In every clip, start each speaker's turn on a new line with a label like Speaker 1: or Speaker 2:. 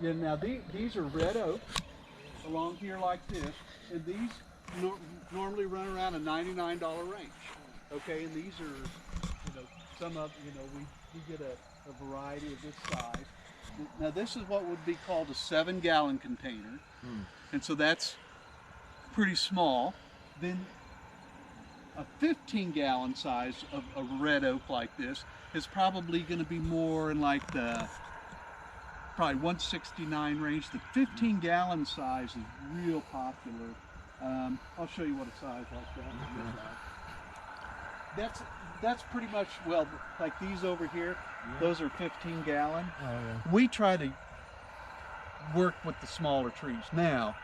Speaker 1: Yeah, now these are red oak along here like this, and these normally run around a $99 range. Okay, and these are, some of, we get a variety of this size. Now this is what would be called a 7-gallon container, and so that's pretty small. Then a 15-gallon size of a red oak like this is probably going to be more in like the probably 169 range. The 15-gallon size is real popular. I'll show you what a size like that is. That's pretty much, well, like these over here, those are 15-gallon.
Speaker 2: Oh, yeah.
Speaker 1: We try to work with the smaller trees. Now,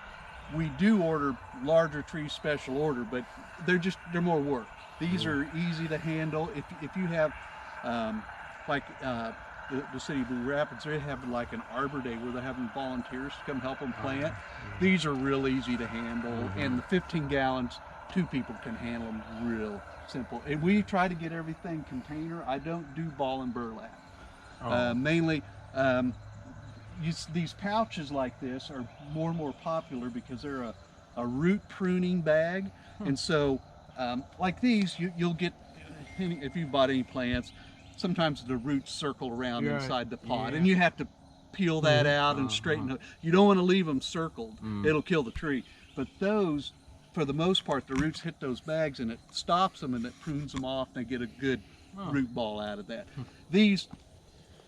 Speaker 1: we do order larger trees special order, but they're more work. These are easy to handle. If you have the city of Blue Rapids, they have like an Arbor Day where they're having volunteers to come help them plant. These are real easy to handle, and the 15 gallons, 2 people can handle them real simple. And we try to get everything container. I don't do ball and burlap. Mainly, these pouches like this are more and more popular because they're a root pruning bag. And so, like these, you'll get, if you bought any plants, sometimes the roots circle around inside the pot, and you have to peel that out and straighten it. You don't want to leave them circled. It'll kill the tree. But those, for the most part, the roots hit those bags and it stops them and it prunes them off, and they get a good root ball out of that. These,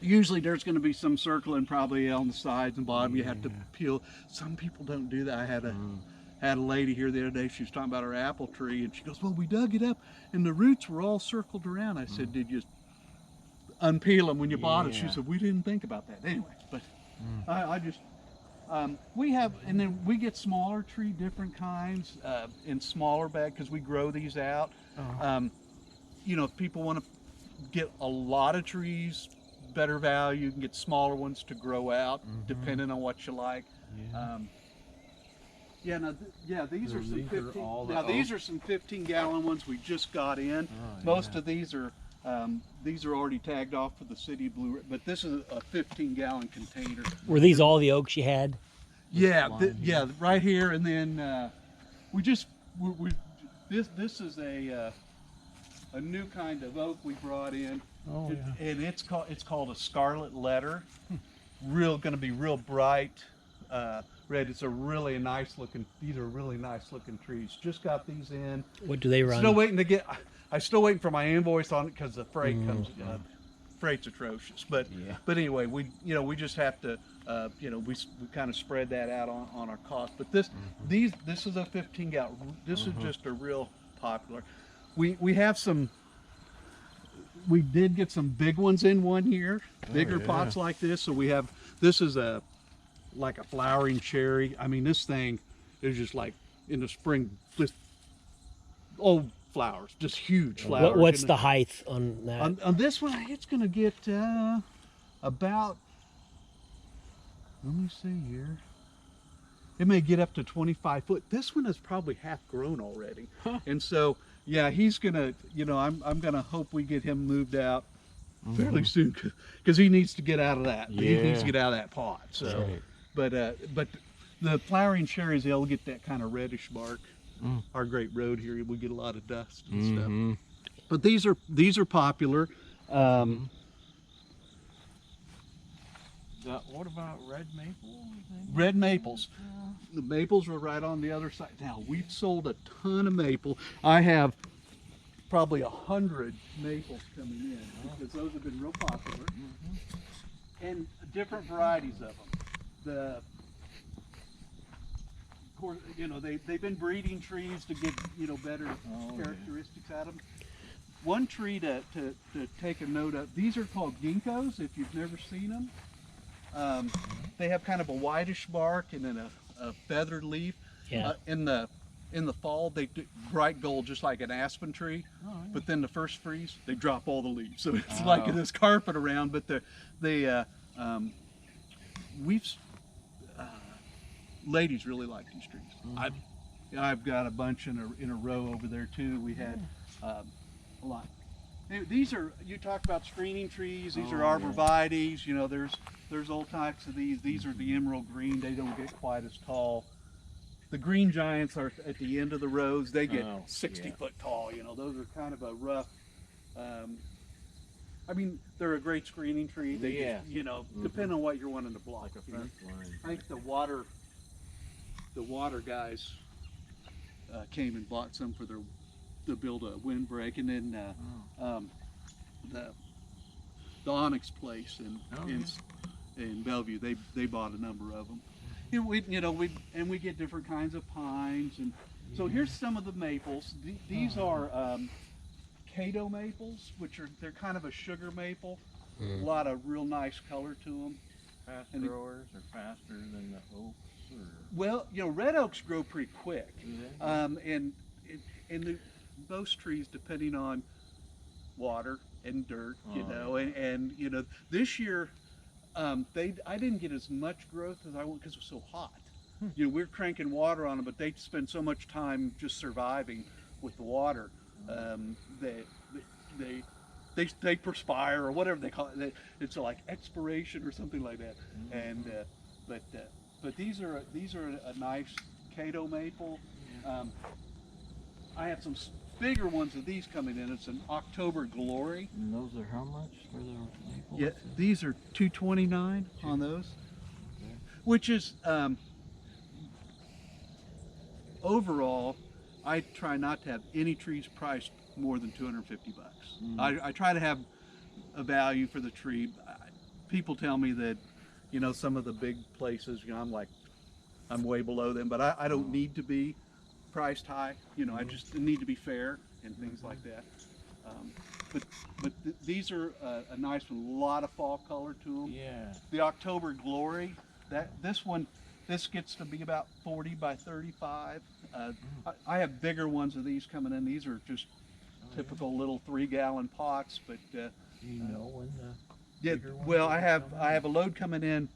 Speaker 1: usually there's going to be some circling probably on the sides and bottom. You have to peel. Some people don't do that. I had a lady here the other day. She was talking about her apple tree, and she goes, well, we dug it up and the roots were all circled around. I said, did you unpeel them when you bought it? She said, we didn't think about that. Anyway, but I just, we have, and then we get smaller tree, different kinds in smaller bag because we grow these out. If people want to get a lot of trees, better value, you can get smaller ones to grow out depending on what you like. These are some 15. Now these are some 15-gallon ones we just got in. Most of these are already tagged off for the city of Blue, but this is a 15-gallon container.
Speaker 3: Were these all the oaks you had?
Speaker 1: Yeah, right here, and then this is a new kind of oak we brought in, and it's called a scarlet letter. Going to be real bright red. It's a really nice looking. These are really nice looking trees. Just got these in.
Speaker 3: What do they run?
Speaker 1: Still waiting to get. I'm still waiting for my invoice on it because the freight comes. Freight's atrocious, but anyway, we just have to we kind of spread that out on our cost. But this is a 15-gallon. This is just a real popular. We have some. We did get some big ones in one year, bigger pots like this. So we have. This is like a flowering cherry. I mean, this thing is just like in the spring, just old flowers, just huge flowers.
Speaker 3: What's the height on that?
Speaker 1: On this one, it's going to get about, let me see here. It may get up to 25 foot. This one is probably half grown already. And so, yeah, he's going to, I'm going to hope we get him moved out fairly soon because he needs to get out of that. He needs to get out of that pot. So, but the flowering cherries, they'll get that kind of reddish bark. Our great road here, we get a lot of dust and stuff. But these are popular.
Speaker 2: What about red maple?
Speaker 1: Red maples. The maples are right on the other side. Now, we've sold a ton of maple. I have probably 100 maples coming in because those have been real popular. And different varieties of them. Of course, they've been breeding trees to get better characteristics out of them. One tree to take a note of. These are called ginkgos. If you've never seen them, they have kind of a whitish bark and then a feathered leaf. In the fall, they do bright gold, just like an aspen tree. But then the first freeze, they drop all the leaves. So it's like this carpet around. But ladies really like these trees. I've got a bunch in a row over there too. We had a lot. These are, you talk about screening trees, these are
Speaker 2: Oh,
Speaker 1: arborvitaes, you know, there's old types of these. These are the emerald green, they don't get quite as tall. The green giants are at the end of the rows, they get 60 foot tall, you know, those are kind of a rough, I mean, they're a great screening tree. They get, you know, depending on what you're wanting to block.
Speaker 2: Like a
Speaker 1: You know.
Speaker 2: fence line.
Speaker 1: I think the water guys came and bought some for their to build a windbreak, and then the Onyx place in Bellevue, they bought a number of them. And we get different kinds of pines, and so here's some of the maples. These are Cato maples, they're kind of a sugar maple. A lot of real nice color to them.
Speaker 2: Fast growers are faster than the oaks? Or?
Speaker 1: Well, you know, red oaks grow pretty quick.
Speaker 2: Do they?
Speaker 1: And most trees, depending on water and dirt, you know, and you know, this year I didn't get as much growth as I want because it was so hot. You know, we're cranking water on them, but they spend so much time just surviving with the water that they perspire or whatever they call it. It's like expiration or something like that. And but these are a nice Cato maple. I have some bigger ones of these coming in. It's an October Glory.
Speaker 2: And those are how much for the maples?
Speaker 1: Yeah, these are $229 on those, which is overall. I try not to have any trees priced more than $250. I try to have a value for the tree. People tell me that, you know, some of the big places, you know, I'm way below them, but I don't need to be priced high. You know, I just need to be fair and things like that. But these are a nice one. A lot of fall color to them.
Speaker 2: Yeah.
Speaker 1: The October Glory, this gets to be about 40 by 35. I have bigger ones of these coming in. These are just typical little 3-gallon pots, but
Speaker 2: Do you know when
Speaker 1: yeah. Well, I have a load coming in.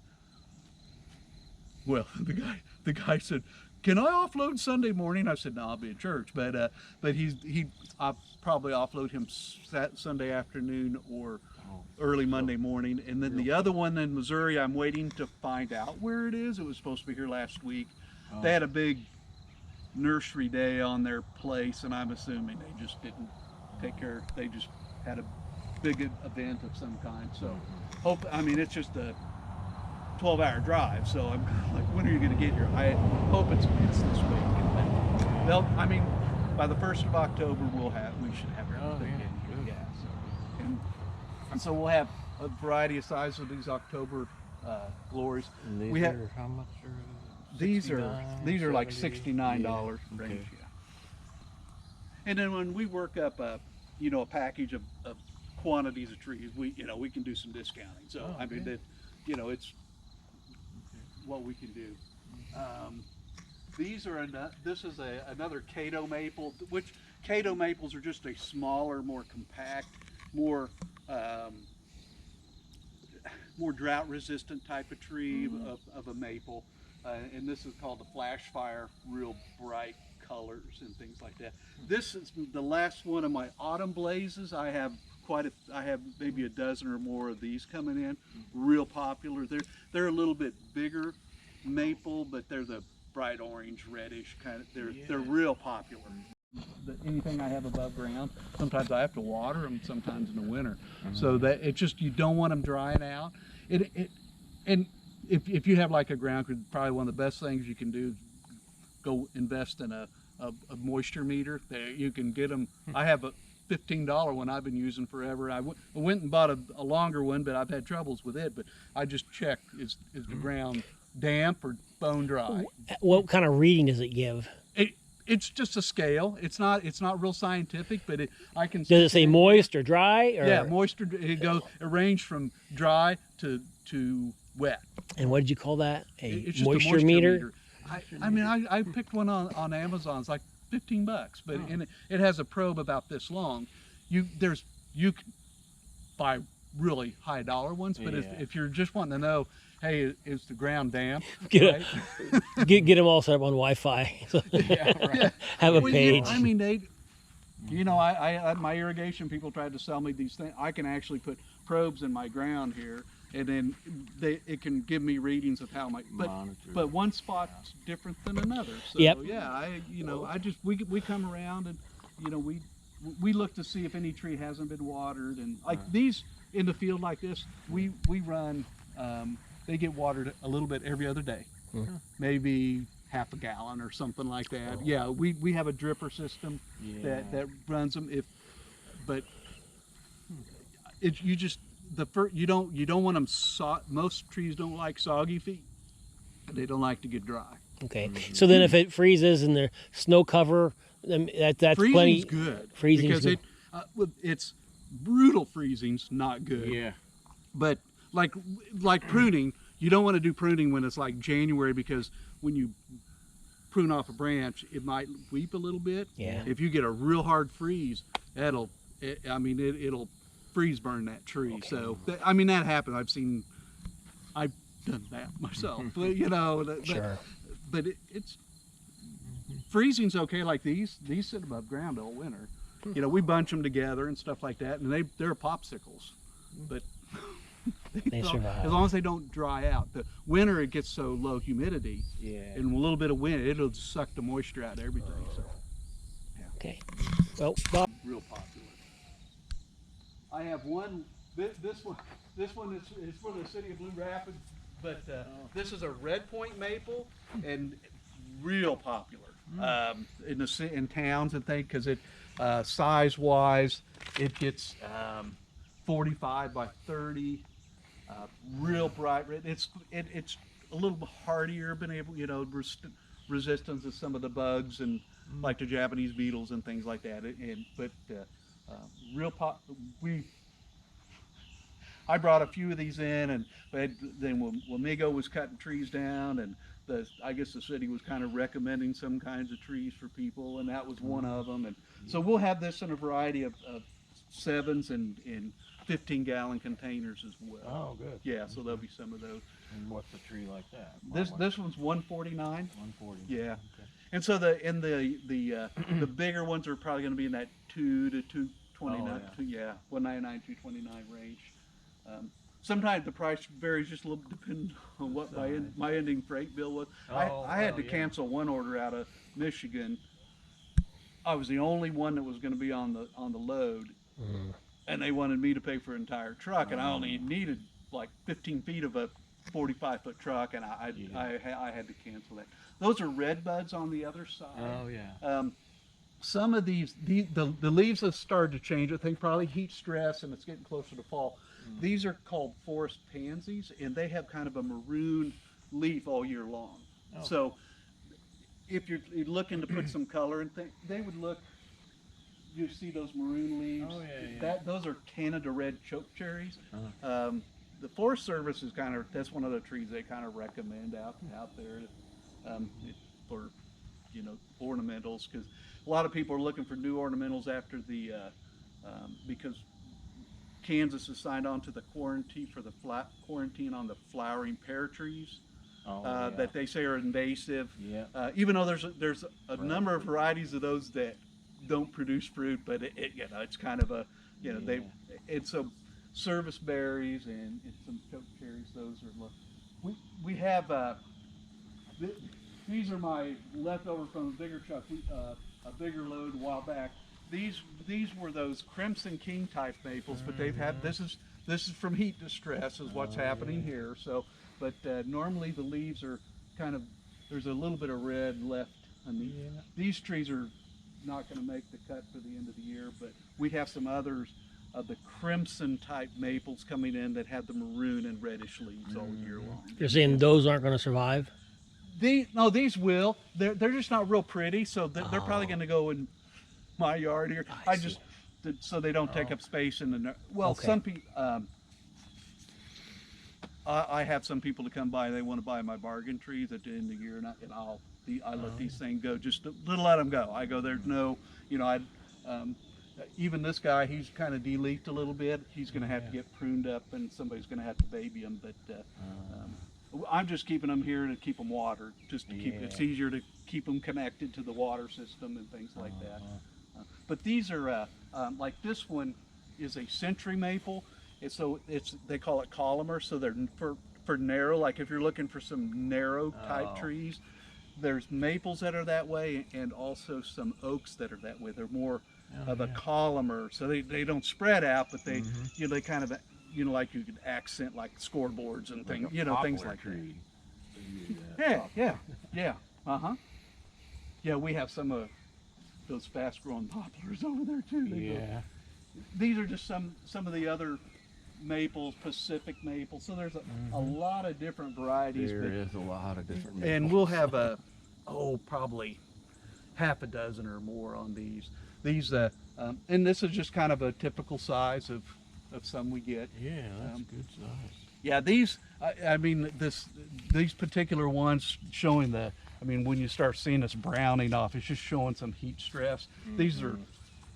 Speaker 1: Well, the guy said, "Can I offload Sunday morning?" I said, "No, I'll be at church." But I'll probably offload him Sunday afternoon or early Monday morning. And then the other one in Missouri, I'm waiting to find out where it is. It was supposed to be here last week. They had a big nursery day on their place, and I'm assuming they just didn't take care. They just had a big event of some kind. So I mean, it's just a 12-hour drive, so I'm like, when are you going to get here? I hope it's this week. I mean, by the 1st of October, we should have everything. Yeah. So, and so we'll have a variety of sizes of these October Glories.
Speaker 2: And
Speaker 1: we have
Speaker 2: how much are
Speaker 1: these are like $69 range.
Speaker 2: Okay.
Speaker 1: Yeah. And then when we work up a package of quantities of trees, we can do some discounting. So I mean, it's what we can do. This is another Cato maple, which Cato maples are just a smaller, more compact, more drought resistant type of tree of a maple. And this is called the flash fire, real bright colors and things like that. This is the last one of my autumn blazes. I have maybe a dozen or more of these coming in, real popular. They're a little bit bigger maple, but they're the bright orange, reddish kind of. They're real popular. Anything I have above ground, sometimes I have to water them, sometimes in the winter. So that you don't want them drying out. And if you have like a ground crew, probably one of the best things you can do is go invest in a moisture meter. There you can get them. I have a $15 one I've been using forever. I went and bought a longer one, but I've had troubles with it. But I just check, is the ground damp or bone dry?
Speaker 3: What kind of reading does it give?
Speaker 1: It's just a scale. It's not real scientific, but I can.
Speaker 3: Does it say moist or dry? Or?
Speaker 1: Yeah, moisture. It ranges from dry to wet.
Speaker 3: And what did you call that?
Speaker 1: It's just
Speaker 3: moisture
Speaker 1: a moisture
Speaker 3: meter?
Speaker 1: I mean, I picked one on Amazon. It's like $15, but and it has a probe about this long. You can buy really high dollar ones, but if you're just wanting to know, hey, is the ground damp?
Speaker 3: Get them all set up on Wi-Fi.
Speaker 1: Yeah, right.
Speaker 3: Have a page.
Speaker 1: I mean, You know, I my irrigation people tried to sell me these things. I can actually put probes in my ground here, and then it can give me readings of how my
Speaker 2: Monitor.
Speaker 1: but one spot's different than another. So
Speaker 3: Yep.
Speaker 1: yeah, I just we come around and we look to see if any tree hasn't been watered, and like these in the field like this, we run. They get watered a little bit every other day, maybe half a gallon or something like that.
Speaker 2: Oh.
Speaker 1: Yeah, we have a dripper system that runs them. But you just you don't want them most trees don't like soggy feet. They don't like to get dry.
Speaker 3: Okay. So then if it freezes and the snow cover, then that's
Speaker 1: Freezing's
Speaker 3: plenty.
Speaker 1: good.
Speaker 3: Freezing's
Speaker 1: because
Speaker 3: good.
Speaker 1: It's brutal freezing's not good.
Speaker 2: Yeah.
Speaker 1: But like pruning, you don't want to do pruning when it's like January, because when you prune off a branch, it might weep a little bit.
Speaker 3: Yeah.
Speaker 1: If you get a real hard freeze, it'll freeze burn that tree.
Speaker 3: Okay.
Speaker 1: So I mean that happens. I've done that myself. But,
Speaker 3: Sure.
Speaker 1: But it's freezing's okay. Like these sit above ground all winter. We bunch them together and stuff like that, and they're popsicles, but
Speaker 3: They survive.
Speaker 1: as long as they don't dry out. The winter it gets so low humidity, and a little bit of wind, it'll just suck the moisture out of everything. So
Speaker 3: Okay. Well, Bob.
Speaker 1: real popular. I have one. This one is from the city of Blue Rapids, but this is a red point maple, and real popular in towns and things, because it size wise it gets 45 by 30, real bright red. It's a little hardier, been able resistance to some of the bugs and like the Japanese beetles and things like that. I brought a few of these in, and then when Migo was cutting trees down, and I guess the city was kind of recommending some kinds of trees for people, and that was one of them. And so we'll have this in a variety of 7s and 15-gallon containers as well.
Speaker 2: Oh, good.
Speaker 1: Yeah, so there'll be some of those.
Speaker 2: And what's a tree like that?
Speaker 1: This one's 149.
Speaker 2: 140.
Speaker 1: Yeah.
Speaker 2: Okay.
Speaker 1: And so the bigger ones are probably going to be in that 2 to 229, 199, 229 range. Sometimes the price varies just a little, depending on what my ending freight bill was. I had to cancel one order out of Michigan. I was the only one that was going to be on the load, and they wanted me to pay for an entire truck, and I only needed like 15 feet of a 45-foot truck, and I had to cancel that. Those are red buds on the other side.
Speaker 2: Oh yeah.
Speaker 1: Some of the leaves have started to change. I think probably heat stress, and it's getting closer to fall. These are called forest pansies, and they have kind of a maroon leaf all year long.
Speaker 2: Oh.
Speaker 1: So if you're looking to put some color in things, they would look. You see those maroon leaves?
Speaker 2: Oh, yeah.
Speaker 1: Those are Canada red choke cherries. The Forest Service is that's one of the trees they kind of recommend out there for ornamentals, because a lot of people are looking for new ornamentals after because Kansas has signed on to the quarantine on the flowering pear trees. That they say are invasive.
Speaker 2: Yeah.
Speaker 1: Even though there's a number of varieties of those that don't produce fruit, but it's kind of so service berries and some choke cherries. Those are we have these are my leftover from a bigger truck, a bigger load a while back. These were those Crimson King type maples, but they've had this is from heat distress is what's happening here. So, but normally the leaves are there's a little bit of red left on these trees are not going to make the cut for the end of the year, but we have some others of the crimson type maples coming in that have the maroon and reddish leaves all year long.
Speaker 3: You're saying those aren't going to survive?
Speaker 1: These will. They're just not real pretty, so they're probably going to go in my yard here. So they don't take up space in the. Well,
Speaker 3: Okay.
Speaker 1: some people. I have some people to come by. They want to buy my bargain trees at the end of the year, and I let these things go just to let them go. I go, there's no, even this guy, he's kind of de-leafed a little bit. He's going to have to get pruned up, and somebody's going to have to baby him. But I'm just keeping them here to keep them watered, just to keep. It's easier to keep them connected to the water system and things like that. But these are like this one is a century maple, and so they call it columnar. So they're for narrow. Like if you're looking for some narrow type trees, there's maples that are that way, and also some oaks that are that way. They're more of a columnar, so they don't spread out, but they they kind of like you could accent like scoreboards and things, things like that. Yeah. Yeah, we have some of those fast-growing poplars over there too. These are just some of the other maples, Pacific maples. So there's a lot of different varieties.
Speaker 2: There is a lot of different maples.
Speaker 1: And we'll have probably half a dozen or more on these. And this is just kind of a typical size of some we get.
Speaker 2: Yeah, that's good size.
Speaker 1: Yeah, these, I mean, these particular ones showing when you start seeing this browning off, it's just showing some heat stress. These are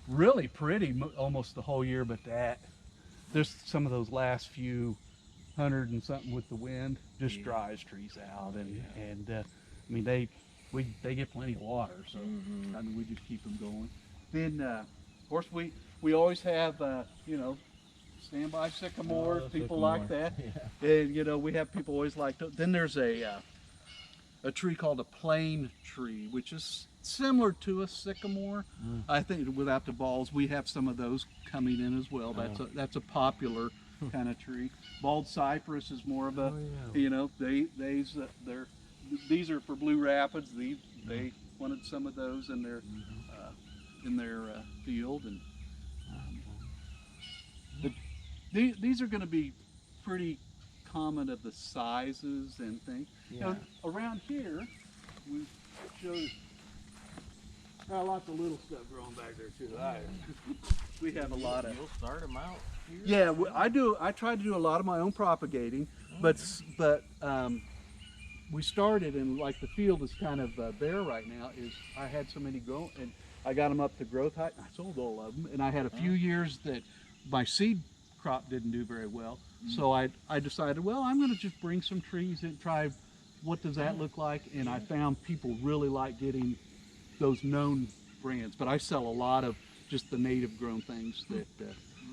Speaker 1: really pretty almost the whole year, but there's some of those last few 100 and something with the wind just dries trees out, and they get plenty of water, so we just keep them going. Then of course we always have standby sycamores, people like that, and we have people always like to. Then there's a tree called a plane tree, which is similar to a sycamore. I think without the balls. We have some of those coming in as well. That's a popular kind of tree. Bald cypress is more of a, these are for Blue Rapids. They wanted some of those in their field, and these are going to be pretty common of the sizes and things. Around here, we showed lots of little stuff growing back there too. We have a lot of.
Speaker 2: You'll start them out here?
Speaker 1: Yeah, I do. I try to do a lot of my own propagating, but we started, and like the field is kind of bare right now. I had so many grow, and I got them up to growth height. I sold all of them, and I had a few years that my seed crop didn't do very well. So I decided, well, I'm going to just bring some trees and try what does that look like. And I found people really like getting those known brands, but I sell a lot of just the native grown things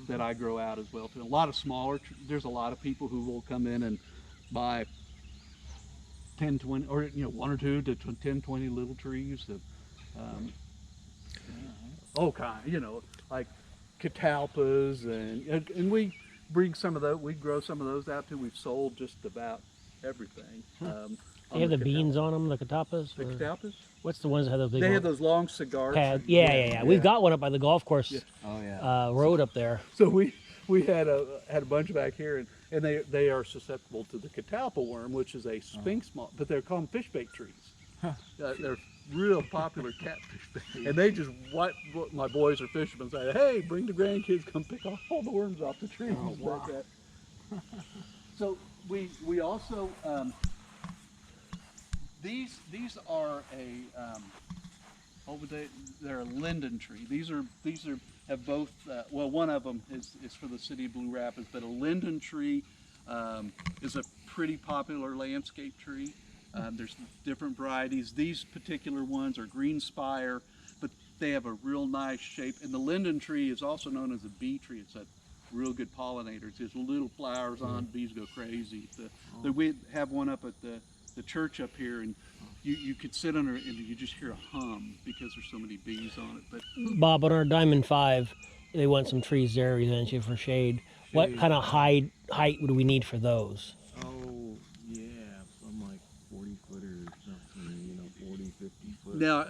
Speaker 1: that I grow out as well too. A lot of smaller, there's a lot of people who will come in and buy 10, 20, or one or two to 10, 20 little trees of all kind, like catalpas, and we bring some of those, we grow some of those out too. We've sold just about everything.
Speaker 3: They have the beans on them, the catalpas?
Speaker 1: The catalpas?
Speaker 3: What's the ones that have those big
Speaker 1: They have those long cigar
Speaker 3: pads? Yeah. We've got one up by the golf course road up there.
Speaker 1: So we had a bunch back here, and they are susceptible to the catalpa worm, which is a sphinx moth, but they're called fishbait trees. They're real popular catfish bait. And they just, what my boys are fishermen say, hey, bring the grandkids, come pick all the worms off the trees.
Speaker 2: Oh, wow.
Speaker 1: Like that. So we also, these are they're a linden tree. These have both, one of them is for the city of Blue Rapids, but a linden tree is a pretty popular landscape tree. There's different varieties. These particular ones are green spire, but they have a real nice shape. And the linden tree is also known as a bee tree. It's a real good pollinator. It's just little flowers on, bees go crazy. We have one up at the church up here, and you could sit under it and you just hear a hum because there's so many bees on it. But
Speaker 3: Bob, on our Diamond 5, they want some trees there eventually for shade. What kind of height would we need for those?
Speaker 2: Oh, yeah, some like 40-footer or something, 40, 50 foot.
Speaker 1: now,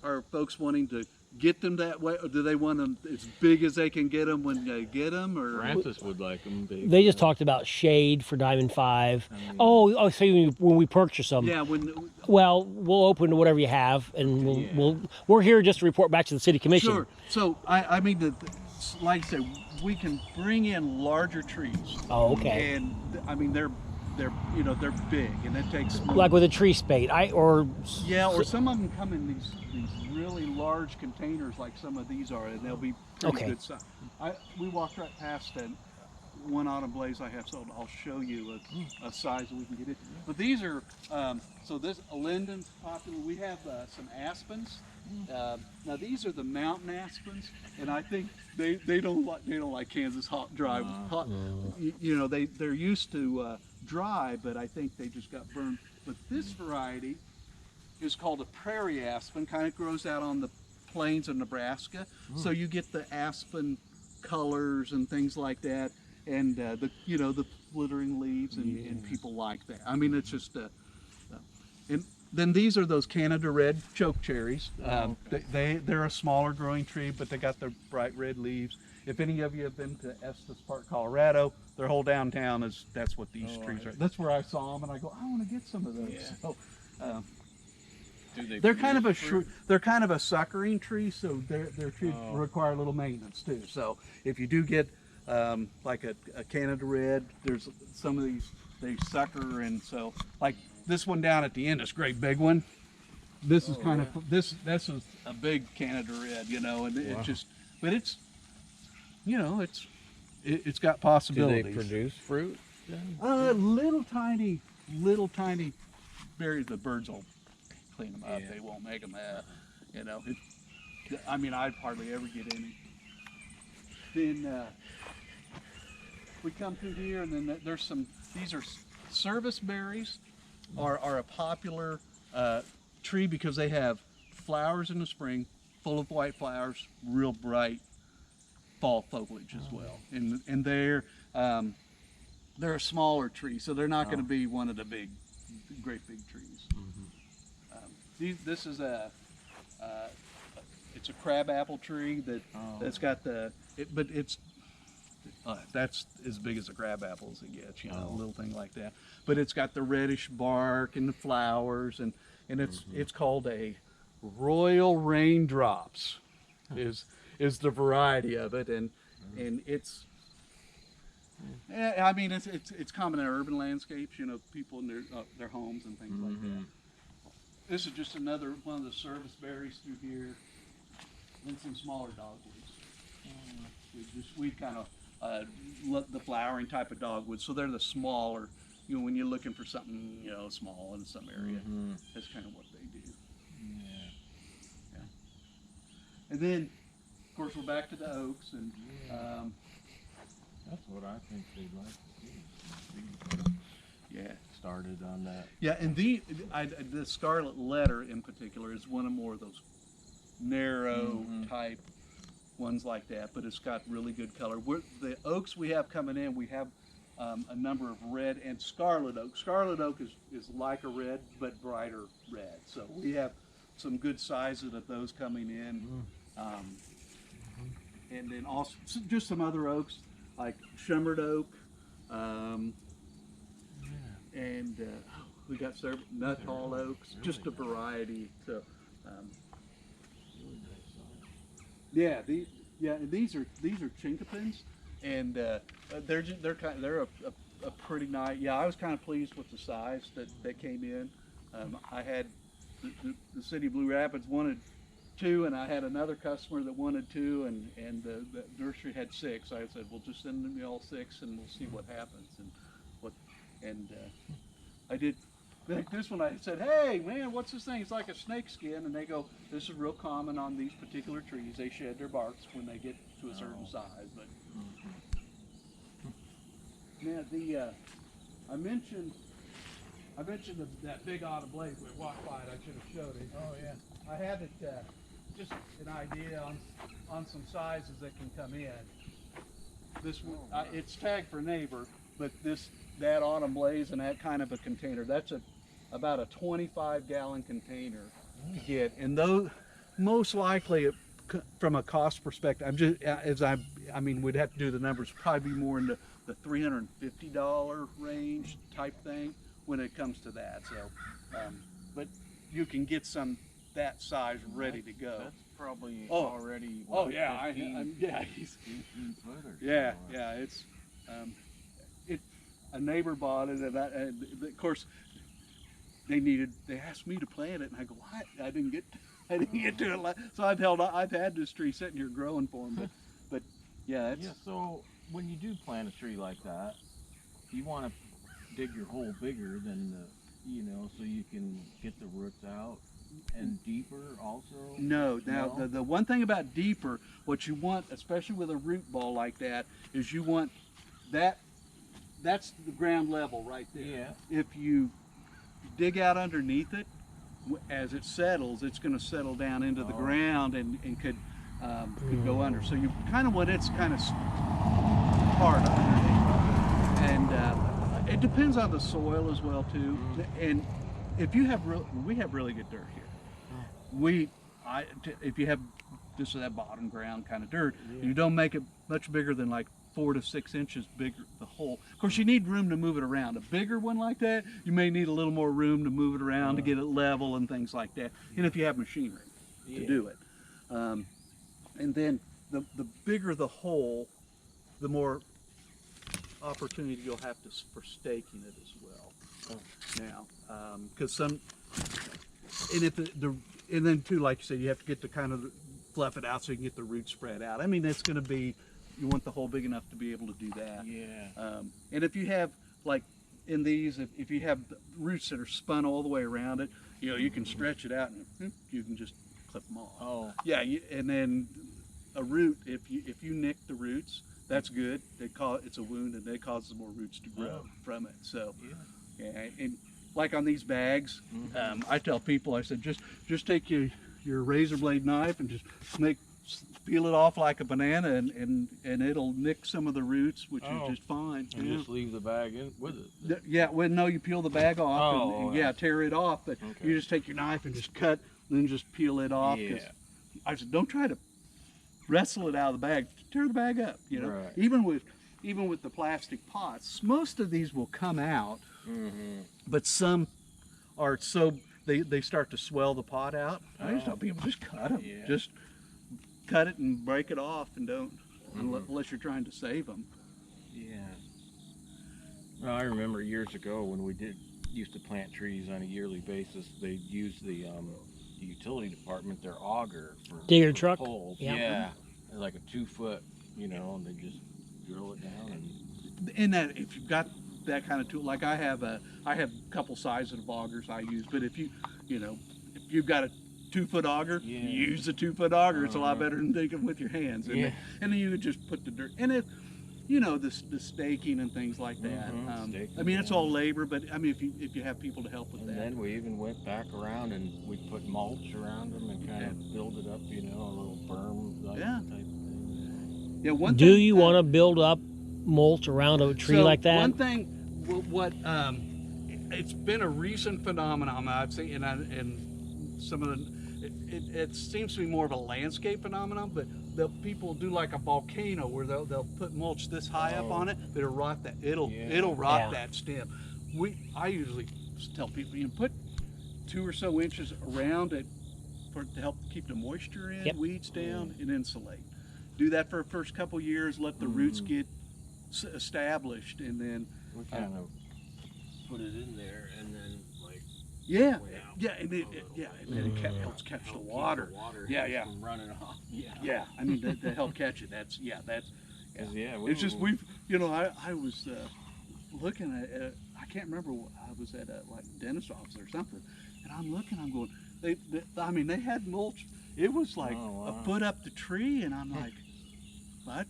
Speaker 1: are folks wanting to get them that way, or do they want them as big as they can get them when they get them? Or
Speaker 2: Francis would like them big.
Speaker 3: They just talked about shade for Diamond 5. So when we purchase them.
Speaker 1: Yeah,
Speaker 3: Well, we'll open to whatever you have, and we're here just to report back to the city commission.
Speaker 1: Sure. So I mean, like I said, we can bring in larger trees.
Speaker 3: Oh, okay.
Speaker 1: And I mean, they're big, and it takes
Speaker 3: Like with a tree spade, or
Speaker 1: some of them come in these really large containers, like some of these are, and they'll be pretty good size. We walked right past one autumn blaze I have sold. I'll show you a size that we can get it. But these are so this a linden's popular. We have some aspens. Now these are the mountain aspens, and I think they don't like Kansas hot dry hot. You know they're used to dry, but I think they just got burned. But this variety is called a prairie aspen. Kind of grows out on the plains of Nebraska, so you get the aspen colors and things like that, and the the flittering leaves, and people like that. I mean, it's just and then these are those Canada red choke cherries. They're a smaller growing tree, but they got their bright red leaves. If any of you have been to Estes Park, Colorado, their whole downtown that's what these trees are. That's where I saw them, and I go, I want to get some of those.
Speaker 2: Yeah.
Speaker 1: So,
Speaker 2: They're
Speaker 1: kind of they're kind of a suckering tree, so their trees require a little maintenance too. So if you do get like a Canada red, there's some of these they sucker, and so like this one down at the end, this great big one. This is kind of this is a big Canada red, and it just, but it's it's got possibilities.
Speaker 2: Do they produce fruit?
Speaker 1: Little tiny berries. The birds will clean them up.
Speaker 2: Yeah.
Speaker 1: They won't make them. I mean, I hardly ever get any. Then we come through here, and then there's some. These are service berries, are a popular tree because they have flowers in the spring, full of white flowers, real bright fall foliage as well, and they're a smaller tree, so they're not going to be one of the great big trees. This is it's a crabapple tree that's got but it's that's as big as a crabapple as it gets, a little thing like that. But it's got the reddish bark and the flowers, and it's called a royal raindrops, is the variety of it, and it's. I mean, it's common in urban landscapes, people in their homes and things like that. This is just another one of the service berries through here, and some smaller dogwoods. We kind of look the flowering type of dogwood, so they're the smaller. When you're looking for something small in some area, that's kind of what they do. Yeah. And then, of course, we're back to the oaks, and
Speaker 2: that's what I think they'd like to see.
Speaker 1: Yeah.
Speaker 2: Started on that.
Speaker 1: Yeah, and the scarlet letter in particular is one of more of those narrow type ones like that, but it's got really good color. The oaks we have coming in, we have a number of red and scarlet oak. Scarlet oak is like a red, but brighter red. So we have some good sizes of those coming in. And then also just some other oaks like shimmered oak. And we got several Nuttall oaks, just a variety. So, these are chinkapins, and they're a pretty nice. Yeah, I was kind of pleased with the size that came in. I had the city of Blue Rapids wanted 2, and I had another customer that wanted 2, and the nursery had 6. I said, well, just send me all 6, and we'll see what happens. And I did this one. I said, hey man, what's this thing? It's like a snake skin. And they go, this is real common on these particular trees. They shed their barks when they get to a certain size. But yeah, I mentioned that big autumn blaze. We walked by it. I should have showed it. Oh yeah. I had it just an idea on some sizes that can come in. This one, it's tagged for neighbor, but that autumn blaze and that kind of a container, that's about a 25-gallon container to get. And those, most likely, from a cost perspective, we'd have to do the numbers, probably be more in the $350 range type thing when it comes to that. So, but you can get some that size ready to go.
Speaker 2: That's probably already.
Speaker 1: What, yeah,
Speaker 2: 15,
Speaker 1: yeah, he's
Speaker 2: 18 footer.
Speaker 1: yeah, it's a neighbor bought it, and of course they asked me to plant it, and I go, what? I didn't get to it. So I've had this tree sitting here growing for them, but yeah, it's.
Speaker 2: Yeah. So when you do plant a tree like that, you want to dig your hole bigger than so you can get the roots out. And deeper also?
Speaker 1: No. Now,
Speaker 2: No?
Speaker 1: the one thing about deeper, what you want, especially with a root ball like that, is you want that, that's the ground level right there.
Speaker 2: Yeah.
Speaker 1: If you dig out underneath it, as it settles, it's going to settle down into the
Speaker 2: Oh.
Speaker 1: ground and could go under. So you kind of want it's kind of hard underneath. And it depends on the soil as well too. And if you have we have really good dirt here. If you have just that bottom ground kind of dirt, you don't make it much bigger than like 4 to 6 inches bigger, the hole. Of course, you need room to move it around. A bigger one like that, you may need a little more room to move it around to get it level and things like that. And if you have machinery to do it. And then the bigger the hole, the more opportunity you'll have for staking it as well. Now, because some, and if and then too, like you said, you have to get to kind of fluff it out so you can get the roots spread out. I mean, it's going to be, you want the hole big enough to be able to do that.
Speaker 2: Yeah.
Speaker 1: And if you have, like in these, if you have roots that are spun all the way around it, you know, you can stretch it out and you can just clip them off.
Speaker 2: Oh.
Speaker 1: Yeah, and then a root, if you nick the roots, that's good. It's a wound, and it causes more roots to grow from it. So, yeah, and like on these bags, I tell people, I said, just take your razor blade knife and just peel it off like a banana, and it'll nick some of the roots, which is just fine.
Speaker 2: And just leave the bag in with it.
Speaker 1: Yeah, well, no, you peel the bag off and tear it off, but you just take your knife and just cut, and then just peel it off.
Speaker 2: Yeah.
Speaker 1: I said, don't try to wrestle it out of the bag. Tear the bag up. You know,
Speaker 2: Right.
Speaker 1: even with the plastic pots, most of these will come out, but some are so they start to swell the pot out. I just tell people, just cut them.
Speaker 2: Yeah.
Speaker 1: Just cut it and break it off, and don't unless you're trying to save them.
Speaker 2: Yeah. Well, I remember years ago when we used to plant trees on a yearly basis. They used the utility department, their auger for
Speaker 3: Digger truck?
Speaker 2: poles.
Speaker 3: Yeah.
Speaker 2: Yeah. They're like a 2-foot, you know, and they just drill it down and.
Speaker 1: In that, if you've got that kind of tool, like I have a couple sizes of augers I use, but if you've got a 2-foot auger, use a 2-foot auger. It's a lot better than digging with your hands. And then you would just put the dirt, and if the staking and things like that. I mean, it's all labor, but I mean, if you have people to help with
Speaker 2: And
Speaker 1: that.
Speaker 2: then we even went back around and we put mulch around them and kind of build it up, you know, a little berm type thing.
Speaker 1: Yeah, one
Speaker 3: Do
Speaker 1: thing,
Speaker 3: you want to build up mulch around a tree like that?
Speaker 1: One thing, it's been a recent phenomenon, I'd say, and some of it seems to be more of a landscape phenomenon, but people do like a volcano where they'll put mulch this high up on it, that'll rot that, it'll rot that stem. I usually tell people, you put 2 or so inches around it to help keep the moisture in, weeds down, and insulate. Do that for the first couple years, let the roots get established, and then
Speaker 2: We kind of put it in there and then like
Speaker 1: and
Speaker 2: way out.
Speaker 1: and then it helps catch the water.
Speaker 2: From running off.
Speaker 1: I mean, to help catch it. It's just I was looking at I can't remember, I was at a like dentist office or something, and I'm looking, I'm going, they had mulch. It was like a foot up the tree, and I'm like, what?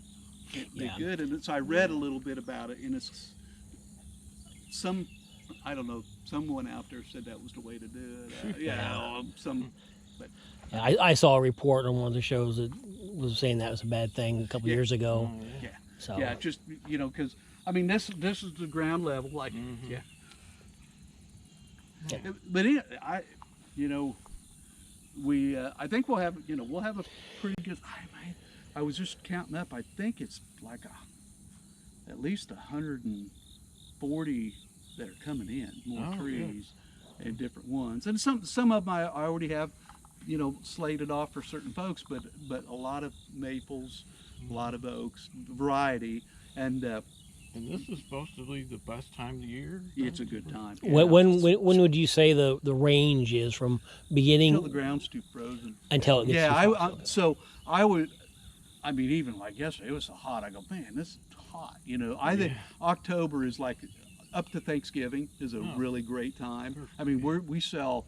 Speaker 1: They're good. And so I read a little bit about it, and it's I don't know, someone out there said that was the way to do it.
Speaker 3: I saw a report on one of the shows that was saying that was a bad thing a couple years ago. So
Speaker 1: just because I mean this is the ground level, like But I think we'll have a pretty good. I was just counting up. I think it's like at least 140 that are coming in, more trees and different ones, and some of them I already have, slated off for certain folks, but a lot of maples, a lot of oaks, variety, and
Speaker 2: this is supposed to be the best time of the year.
Speaker 1: It's a good time.
Speaker 3: when would you say the range is from beginning
Speaker 1: until the ground's too frozen?
Speaker 3: Until it gets too frozen.
Speaker 1: So I would. I mean, even like yesterday, it was so hot. I go, man, this is hot. I think October is like up to Thanksgiving is a really great time. I mean, we sell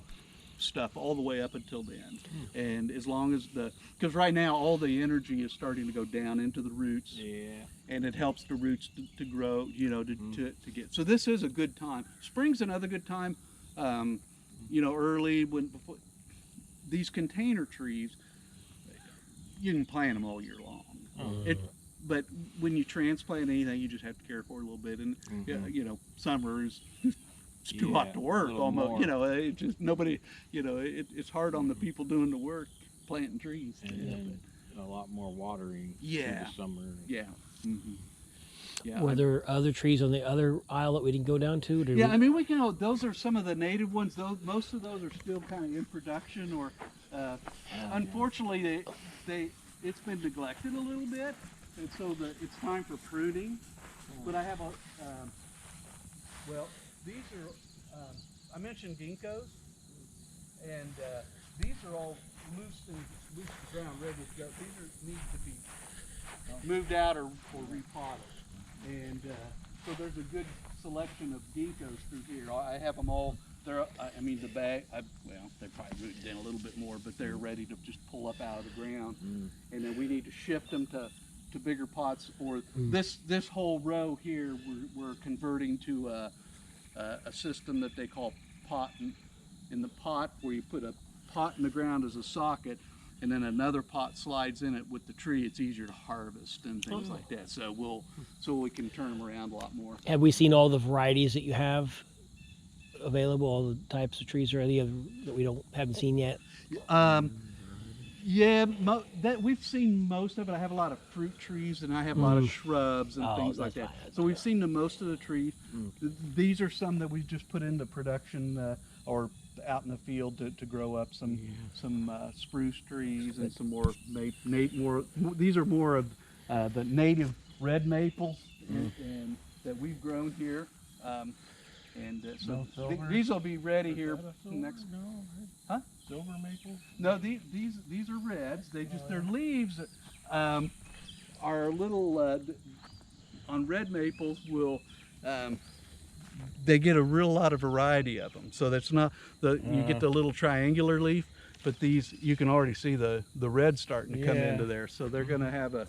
Speaker 1: stuff all the way up until then. And as long as because right now all the energy is starting to go down into the roots.
Speaker 2: Yeah.
Speaker 1: And it helps the roots to grow, to get. So this is a good time. Spring's another good time, early before these container trees, you can plant them all year long. But when you transplant anything, you just have to care for it a little bit. And summer is it's too hot to work almost.
Speaker 2: More.
Speaker 1: It just nobody. It's hard on the people doing the work planting trees.
Speaker 2: And a lot more watering through the summer.
Speaker 1: Yeah. Mm-hmm. Yeah.
Speaker 3: Were there other trees on the other aisle that we didn't go down to?
Speaker 1: I mean, those are some of the native ones. Most of those are still kind of in production, or unfortunately, it's been neglected a little bit, and so it's time for pruning. But I have these are I mentioned ginkgos, and these are all loose to the ground, ready to go. These need to be moved out or repotted. And so there's a good selection of ginkgos through here. I have them all. The bag. They're probably rooted in a little bit more, but they're ready to just pull up out of the ground. And then we need to shift them to bigger pots. Or this whole row here, we're converting to a system that they call pot in the pot, where you put a pot in the ground as a socket, and then another pot slides in it with the tree. It's easier to harvest and things like that. So we can turn them around a lot more.
Speaker 3: Have we seen all the varieties that you have available? All the types of trees or any other that we haven't seen yet?
Speaker 1: We've seen most of it. I have a lot of fruit trees, and I have a lot of shrubs and things like that. So we've seen most of the trees. These are some that we just put into production or out in the field to grow up some spruce trees and some more these are more of the native red maples and that we've grown here, these will be ready here next. Huh?
Speaker 2: Silver maples?
Speaker 1: No, these are reds. Their leaves are a little on red maples will. They get a real lot of variety of them, so that's not you get the little triangular leaf, but these you can already see the red starting to come into there, so they're going to have a.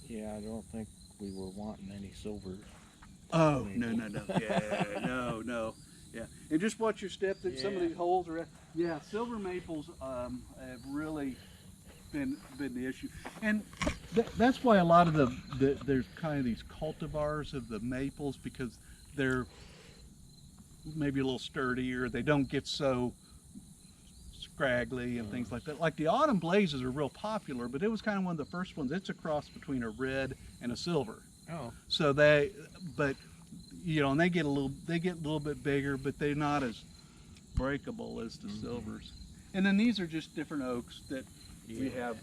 Speaker 2: Yeah, I don't think we were wanting any silver.
Speaker 1: Oh no, no, yeah, and just watch your step. That some of these holes are. Yeah, silver maples have really been the issue, and that's why a lot of there's kind of these cultivars of the maples, because they're maybe a little sturdier. They don't get so scraggly and things like that. Like the autumn blazes are real popular, but it was kind of one of the first ones. It's a cross between a red and a silver.
Speaker 2: Oh.
Speaker 1: So and they get a little bit bigger, but they're not as breakable as the silvers. And then these are just different oaks that we have,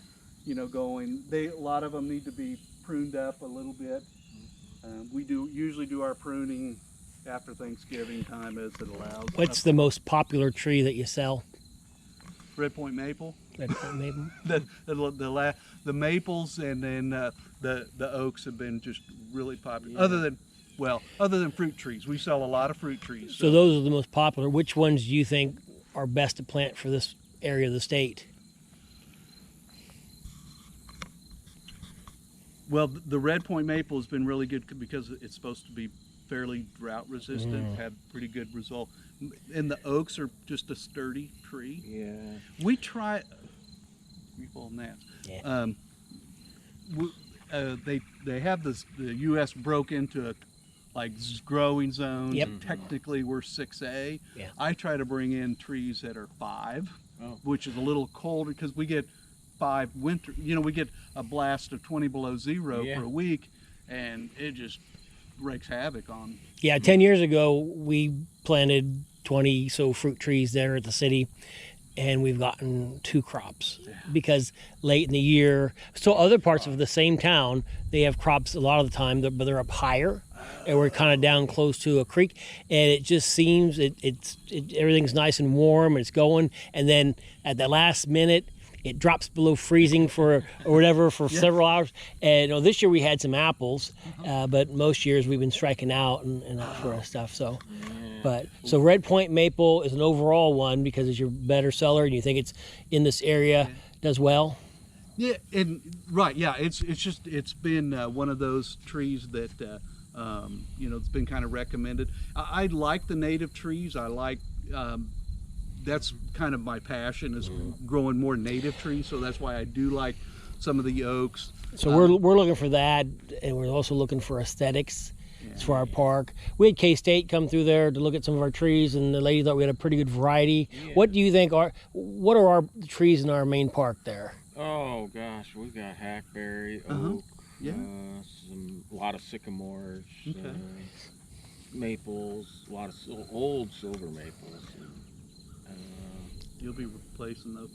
Speaker 1: going. A lot of them need to be pruned up a little bit. We usually do our pruning after Thanksgiving time as it allows.
Speaker 3: What's the most popular tree that you sell?
Speaker 1: Red Point maple.
Speaker 3: Red Point maple.
Speaker 1: the maples, and then the oaks have been just really popular. Other than fruit trees, we sell a lot of fruit trees.
Speaker 3: So those are the most popular. Which ones do you think are best to plant for this area of the state?
Speaker 1: Well, the Red Point maple has been really good because it's supposed to be fairly drought resistant, had pretty good result. And the oaks are just a sturdy tree.
Speaker 2: Yeah.
Speaker 1: We try. Gnats.
Speaker 3: Yeah.
Speaker 1: They have the U.S. broke into growing zones.
Speaker 3: Yep.
Speaker 1: Technically, we're 6A.
Speaker 3: Yeah.
Speaker 1: I try to bring in trees that are 5, which is a little colder because we get 5 winter. We get a blast of 20 below zero for a week, and it just wreaks havoc on.
Speaker 3: Yeah, 10 years ago we planted 20 fruit trees there at the city, and we've gotten 2 crops because late in the year. So other parts of the same town, they have crops a lot of the time, but they're up higher, and we're kind of down close to a creek, and it just seems everything's nice and warm and it's going, and then at the last minute it drops below freezing for several hours. And this year we had some apples, but most years we've been striking out and that sort of stuff. So But so Red Point maple is an overall one because it's your better seller and you think it's in this area does well.
Speaker 1: Yeah, and right, yeah, it's been one of those trees that you know, it's been kind of recommended. I like the native trees. I like that's kind of my passion is growing more native trees. So that's why I do like some of the oaks.
Speaker 3: So we're looking for that, and we're also looking for aesthetics. It's for our park. We had K-State come through there to look at some of our trees, and the lady thought we had a pretty good variety.
Speaker 2: Yeah.
Speaker 3: What do you think what are our trees in our main park there?
Speaker 2: Oh gosh, we've got hackberry, oak, a lot of sycamores, maples, a lot of old silver maples.
Speaker 1: You'll be replacing those.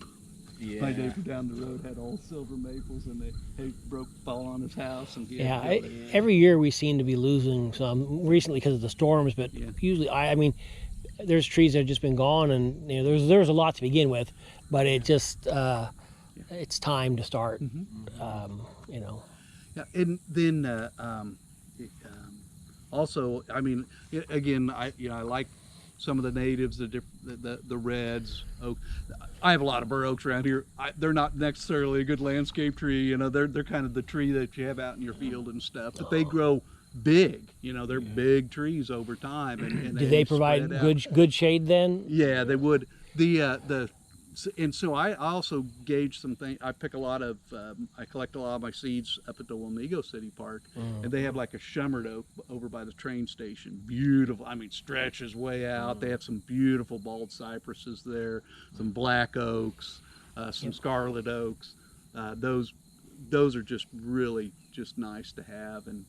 Speaker 2: Yeah.
Speaker 1: My neighbor down the road had old silver maples, and they fell on his house, and he
Speaker 3: Yeah,
Speaker 1: had to go there.
Speaker 3: every year we seem to be losing some recently because of the storms, but usually I mean, there's trees that have just been gone, and you know, there's a lot to begin with, but it just it's time to start. You know.
Speaker 1: Yeah, and then also, I mean, again, I like some of the natives, the reds, oak. I have a lot of bur oaks around here. They're not necessarily a good landscape tree. You know, they're kind of the tree that you have out in your field and stuff. But they grow big. You know, they're big trees over time. And
Speaker 3: do they provide good shade then?
Speaker 1: Yeah, they would. And so I also gauge some things. I pick a lot of, I collect a lot of my seeds up at the Wamego City Park, and they have like a shummered oak over by the train station. Beautiful. I mean, stretches way out. They have some beautiful bald cypresses there, some black oaks, some scarlet oaks. Those are just really just nice to have. And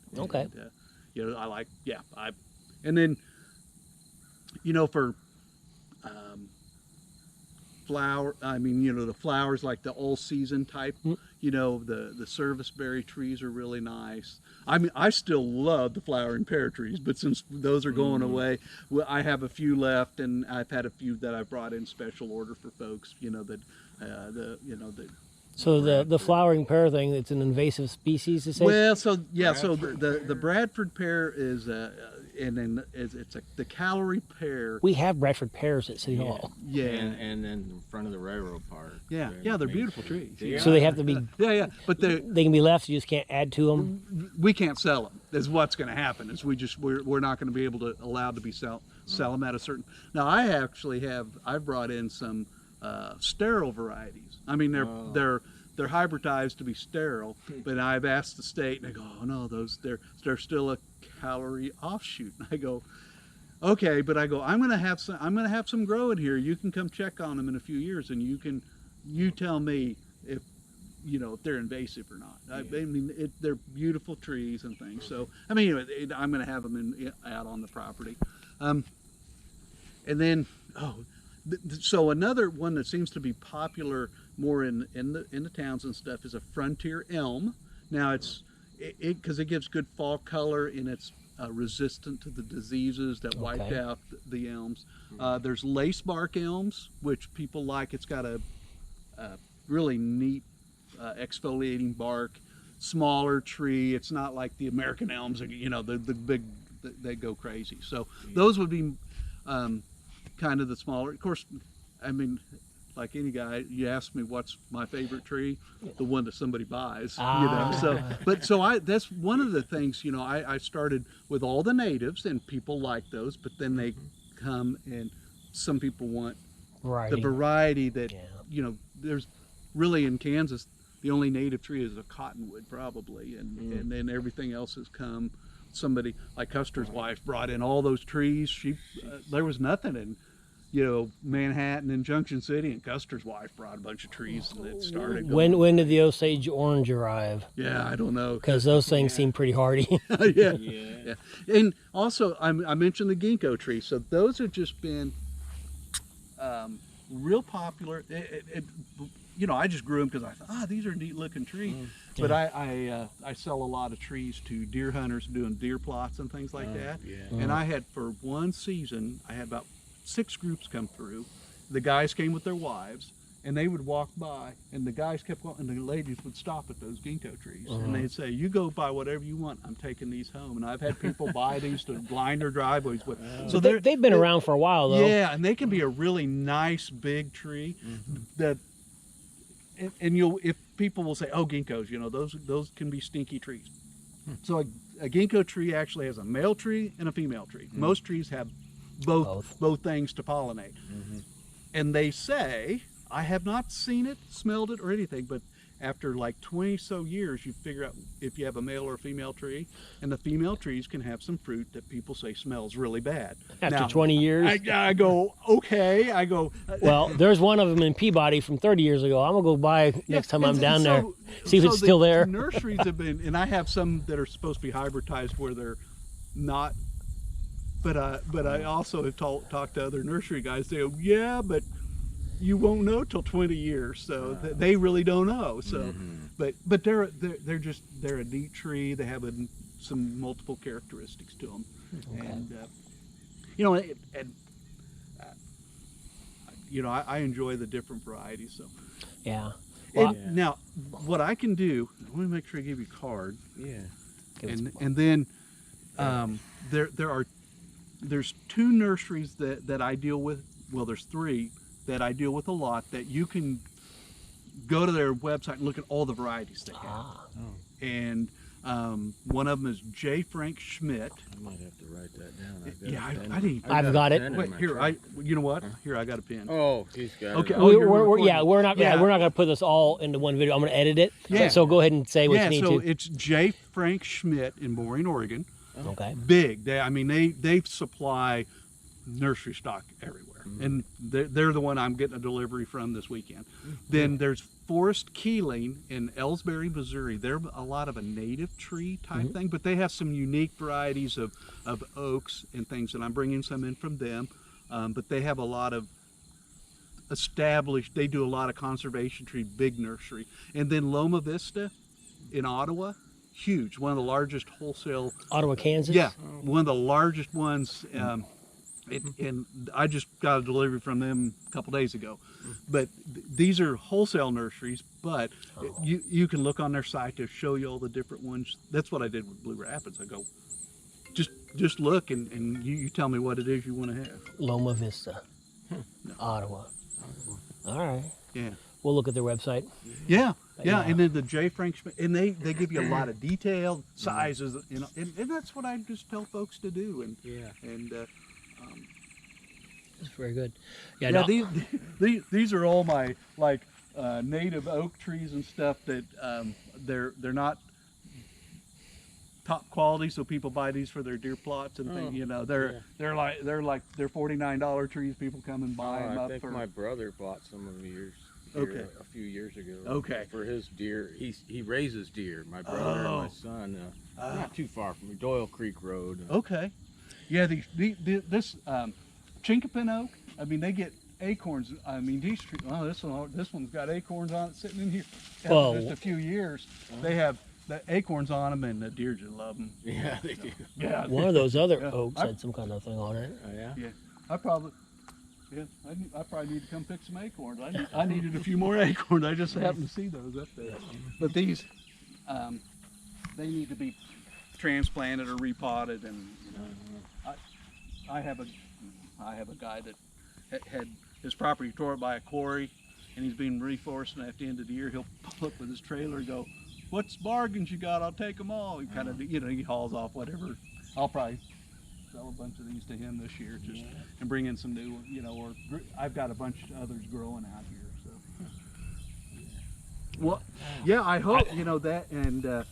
Speaker 1: you know, I like, and then, you know, for the flowers like the all season type, you know, the serviceberry trees are really nice. I mean, I still love the flowering pear trees, but since those are going away, well, I have a few left, and I've had a few that I brought in special order for folks, you know, that
Speaker 3: So the flowering pear thing, it's an invasive species to say?
Speaker 1: Well, so yeah, so the Bradford pear is and then it's the calorie pear.
Speaker 3: We have Bradford pears at City Hall.
Speaker 1: Yeah,
Speaker 2: and then in front of the railroad park.
Speaker 1: Yeah, they're beautiful trees.
Speaker 3: So they have to be.
Speaker 1: But
Speaker 3: they can be left. You just can't add to them.
Speaker 1: We can't sell them. Is what's going to happen. Is we're not going to be able to allowed to be sell them at a certain. Now I've brought in some sterile varieties. I mean they're hybridized to be sterile, but I've asked the state, and they go, oh no, they're still a calorie offshoot. And I go, okay, but I'm gonna have some growing here. You can come check on them in a few years, and you tell me if they're invasive or not. I mean, they're beautiful trees and things. So I mean, anyway, I'm gonna have them out on the property, and then so another one that seems to be popular more in the towns and stuff is a frontier elm. Now because it gives good fall color, and it's resistant to the diseases that wiped out the elms. There's lace bark elms, which people like. It's got a really neat exfoliating bark, smaller tree. It's not like the American elms, the big, they go crazy. So those would be kind of the smaller. Of course, I mean, like any guy, you ask me what's my favorite tree, the one that somebody buys, that's one of the things, I started with all the natives, and people like those, but then they come, and some people want the variety that, there's really in Kansas, the only native tree is a cottonwood probably, and then everything else has come. Somebody like Custer's wife brought in all those trees. There was nothing in Manhattan and Junction City, and Custer's wife brought a bunch of trees, and it started going.
Speaker 3: When did the Osage orange arrive?
Speaker 1: Yeah, I don't know.
Speaker 3: Because those things seem pretty hardy.
Speaker 1: yeah. And also, I mentioned the ginkgo tree. So those have just been real popular. I just grew them because I thought, these are neat looking trees. But I sell a lot of trees to deer hunters doing deer plots and things like that. Yeah. And I had, for one season, I had about 6 groups come through. The guys came with their wives, and they would walk by, and the guys kept going, and the ladies would stop at those ginkgo trees, and they'd say, "You go buy whatever you want. I'm taking these home." And I've had people buy these to line their driveways with.
Speaker 3: So they've been around for a while, though.
Speaker 1: Yeah, and they can be a really nice big tree. That, and you'll, if people will say, "Oh, ginkgos, those can be stinky trees." So a ginkgo tree actually has a male tree and a female tree. Most trees have both things to pollinate. And they say, I have not seen it, smelled it, or anything, but after like 20 so years, you figure out if you have a male or a female tree, and the female trees can have some fruit that people say smells really bad.
Speaker 3: After 20 years?
Speaker 1: I go, okay,
Speaker 3: well, there's one of them in Peabody from 30 years ago. I'm going to go by next time I'm down there, see if it's still there.
Speaker 1: Nurseries have been, and I have some that are supposed to be hybridized where they're not, but I also have talked to other nursery guys. They go, yeah, but you won't know till 20 years, so they really don't know. So, but they're a neat tree. They have some multiple characteristics to them, and I enjoy the different varieties. So,
Speaker 3: yeah.
Speaker 1: Well, now, what I can do, let me make sure I give you a card.
Speaker 2: Yeah.
Speaker 1: And then there's 2 nurseries that I deal with. Well, there's 3 that I deal with a lot, that you can go to their website and look at all the varieties they have. And one of them is J. Frank Schmidt.
Speaker 2: I might have to write that down.
Speaker 3: I've got it.
Speaker 1: Wait, here, you know what? Here, I got a pen.
Speaker 2: Oh, he's got
Speaker 1: Okay.
Speaker 2: it.
Speaker 3: We're not going to put this all into one video. I'm going to edit it.
Speaker 1: Yeah.
Speaker 3: So go ahead and say what you need
Speaker 1: so
Speaker 3: to.
Speaker 1: it's J. Frank Schmidt in Boring, Oregon.
Speaker 3: Okay.
Speaker 1: Big. They supply nursery stock everywhere. And they're the one I'm getting a delivery from this weekend. Then there's Forest Keeling in Ellsbury, Missouri. They're a lot of a native tree type thing, but they have some unique varieties of oaks and things, and I'm bringing some in from them. But they have a lot of they do a lot of conservation tree, big nursery. And then Loma Vista in Ottawa, huge, one of the largest wholesale.
Speaker 3: Ottawa, Kansas?
Speaker 1: Yeah, one of the largest ones. And I just got a delivery from them a couple days ago. But these are wholesale nurseries, but you can look on their site to show you all the different ones. That's what I did with Blue Rapids. I go, just look and you tell me what it is you want to have.
Speaker 3: Loma Vista, Ottawa. All right.
Speaker 1: Yeah.
Speaker 3: We'll look at their website.
Speaker 1: Yeah. And then the J. Frank Schmidt, and they give you a lot of detailed sizes, and that's what I just tell folks to do. And
Speaker 3: That's very good.
Speaker 1: Yeah. These are all my native oak trees and stuff that they're not top quality, so people buy these for their deer plots and things. They're $49 trees. People come and buy them up.
Speaker 2: I think my brother bought some of yours. A few years ago.
Speaker 1: Okay.
Speaker 2: For his deer, he raises deer. My brother and my son, not too far from Doyle Creek Road.
Speaker 1: Okay. Yeah. This Chinkapin oak. They get acorns. These trees. Oh, this one's got acorns on it sitting in here. After just a few years, they have the acorns on them, and the deer just love them.
Speaker 2: Yeah, they do.
Speaker 1: Yeah.
Speaker 3: One of those other oaks had some kind of thing on it.
Speaker 2: Oh, yeah.
Speaker 1: Yeah. I probably need to come pick some acorns. I needed a few more acorns. I just happened to see those up there. But these, they need to be transplanted or repotted, and I have a guy that had his property tore up by a quarry, and he's been reforesting. At the end of the year, he'll pull up with his trailer and go, "What's bargains you got? I'll take them all." He kind of, he hauls off whatever. I'll probably sell a bunch of these to him this year, and bring in some new, or I've got a bunch of others growing out here. So, well, yeah, I hope that, and